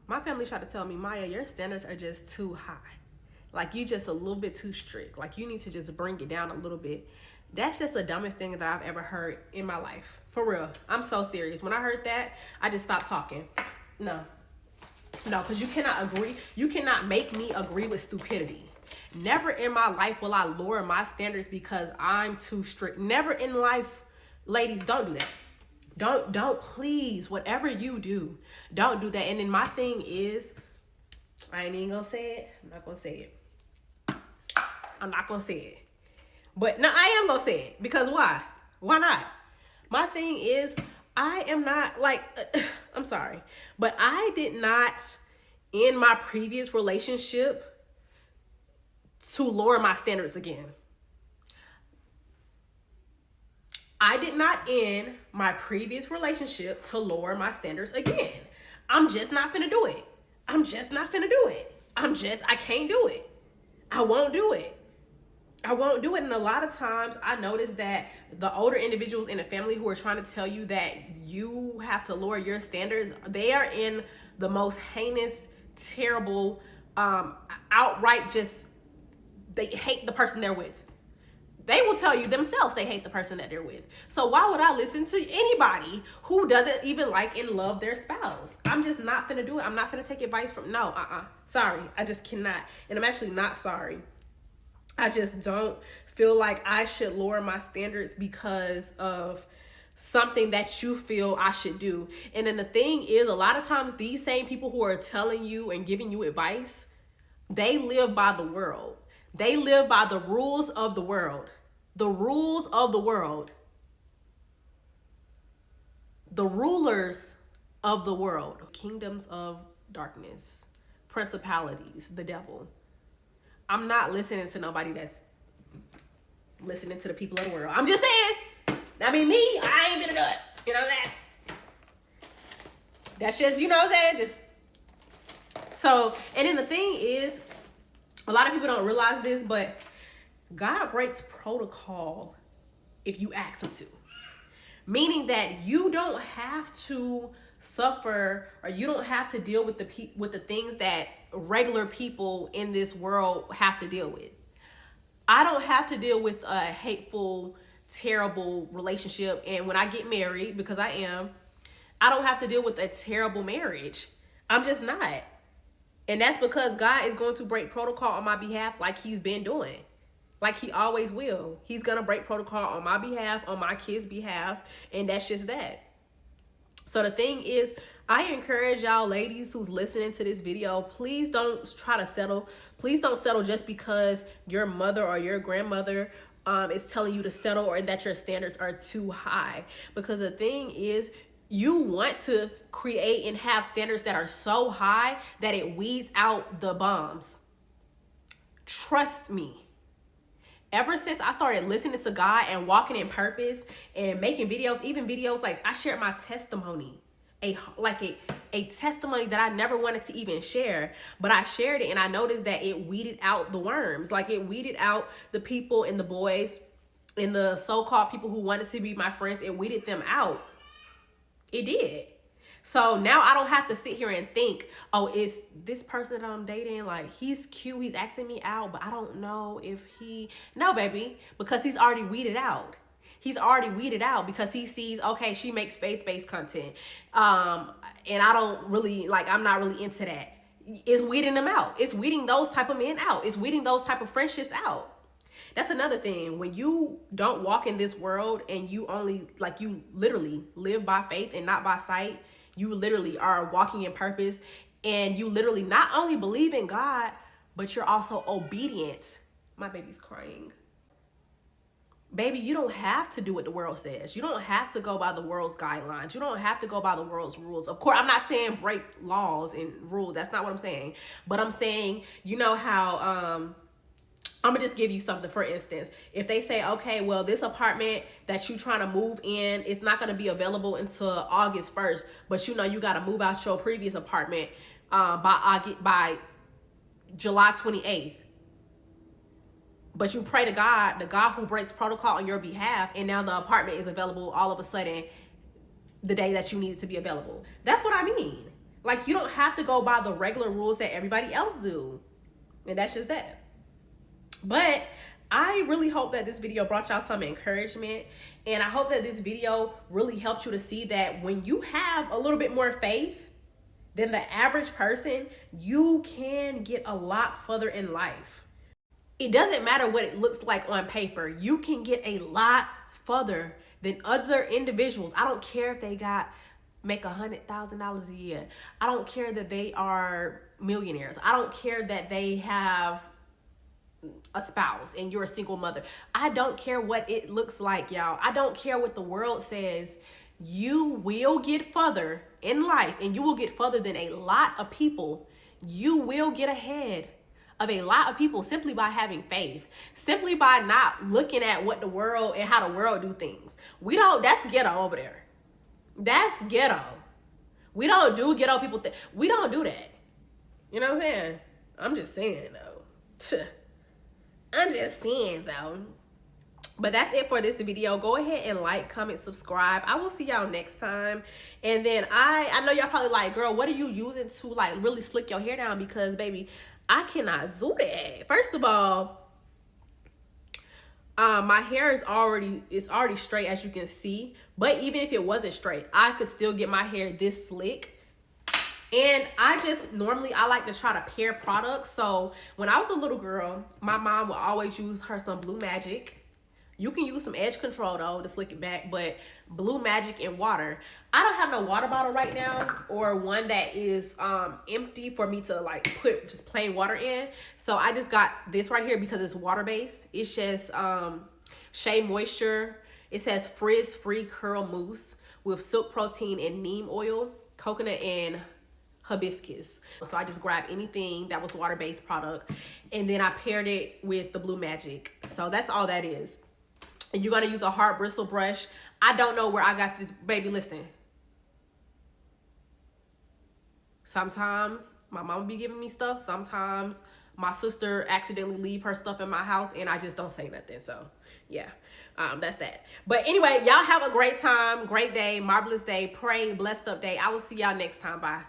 My family tried to tell me, Maya, your standards are just too high. Like, you just a little bit too strict. Like, you need to just bring it down a little bit. That's just the dumbest thing that I've ever heard in my life. For real. I'm so serious. When I heard that, I just stopped talking. No, because you cannot agree. You cannot make me agree with stupidity. Never in my life will I lower my standards because I'm too strict. Never in life. Ladies, don't do that. Don't please, whatever you do, don't do that. And then my thing is, I ain't even gonna say it. I'm not gonna say it. I'm not gonna say it. But no, I am gonna say it. Because why? Why not? My thing is, I am not like, I'm sorry, but I did not, in my previous relationship, to lower my standards again. I did not end my previous relationship to lower my standards again. I'm just not finna do it. I'm just not finna do it. I can't do it. I won't do it. I won't do it. And a lot of times I notice that the older individuals in the family who are trying to tell you that you have to lower your standards, they are in the most heinous, terrible, outright just, they hate the person they're with. They will tell you themselves they hate the person that they're with. So why would I listen to anybody who doesn't even like and love their spouse? I'm just not finna do it. I'm not finna take advice from, no, sorry. I just cannot. And I'm actually not sorry. I just don't feel like I should lower my standards because of something that you feel I should do. And then the thing is, a lot of times these same people who are telling you and giving you advice, they live by the world. They live by the rules of the world. The rules of the world. The rulers of the world. Kingdoms of darkness. Principalities. The devil. I'm not listening to nobody that's listening to the people of the world. I'm just saying. I mean, me, I ain't gonna do it. You know that? That's just, you know what I'm saying? Just so, and then the thing is, a lot of people don't realize this, but God breaks protocol if you ask him to. Meaning that you don't have to suffer, or you don't have to deal with the things that regular people in this world have to deal with. I don't have to deal with a hateful, terrible relationship. And when I get married, because I don't have to deal with a terrible marriage. I'm just not. And that's because God is going to break protocol on my behalf like he's been doing. Like he always will. He's going to break protocol on my behalf, on my kids' behalf. And that's just that. So the thing is, I encourage y'all ladies who's listening to this video, please don't try to settle. Please don't settle just because your mother or your grandmother is telling you to settle, or that your standards are too high. Because the thing is, you want to create and have standards that are so high that it weeds out the bombs. Trust me. Ever since I started listening to God and walking in purpose and making videos, even videos like I shared my testimony, a testimony that I never wanted to even share, but I shared it and I noticed that it weeded out the worms. Like it weeded out the people and the boys and the so-called people who wanted to be my friends. It weeded them out. It did. So now I don't have to sit here and think, oh, is this person that I'm dating, like, he's cute, he's asking me out, but I don't know if no, baby, because he's already weeded out. He's already weeded out because he sees, okay, she makes faith-based content. And I don't really, I'm not really into that. It's weeding them out. It's weeding those type of men out. It's weeding those type of friendships out. That's another thing. When you don't walk in this world and you only, you literally live by faith and not by sight, you literally are walking in purpose, and you literally not only believe in God, but you're also obedient. My baby's crying. Baby, you don't have to do what the world says. You don't have to go by the world's guidelines. You don't have to go by the world's rules. Of course, I'm not saying break laws and rules. That's not what I'm saying. But I'm saying, you know how, I'm gonna just give you something. For instance, if they say, okay, well, this apartment that you trying to move in is not gonna be available until August 1st, but you know you gotta move out your previous apartment by July 28th. But you pray to God, the God who breaks protocol on your behalf, and now the apartment is available all of a sudden the day that you need it to be available. That's what I mean. Like, you don't have to go by the regular rules that everybody else do. And that's just that. But I really hope that this video brought y'all some encouragement. And I hope that this video really helped you to see that when you have a little bit more faith than the average person, you can get a lot further in life. It doesn't matter what it looks like on paper. You can get a lot further than other individuals. I don't care if they make $100,000 a year. I don't care that they are millionaires. I don't care that they have a spouse and you're a single mother. I don't care what it looks like, y'all. I don't care what the world says. You will get further in life, and you will get further than a lot of people. You will get ahead of a lot of people simply by having faith, simply by not looking at what the world and how the world do things. That's ghetto over there. That's ghetto. We don't do ghetto people we don't do that. You know what I'm saying? I'm just saying though. I'm just saying so. But that's it for this video. Go ahead and like, comment, subscribe. I will see y'all next time. And then I know y'all probably like, girl, what are you using to like really slick your hair down? Because baby, I cannot do that. First of all, my hair is already straight, as you can see. But even if it wasn't straight, I could still get my hair this slick. And I like to try to pair products. So when I was a little girl, my mom would always use some Blue Magic. You can use some edge control though to slick it back, but Blue Magic and water. I don't have no water bottle right now, or one that is empty for me to like put just plain water in. So I just got this right here because it's water based. It's just Shea Moisture. It says frizz free curl mousse with silk protein and neem oil, coconut and hibiscus. So I just grabbed anything that was water-based product, and then I paired it with the Blue Magic. So that's all that is. And you're gonna use a hard bristle brush. I don't know where I got this, baby. Listen, sometimes my mama be giving me stuff. Sometimes my sister accidentally leave her stuff in my house, and I just don't say nothing. So yeah, that's that. But anyway, y'all have a great time, great day, marvelous day, pray, blessed up day. I will see y'all next time. Bye.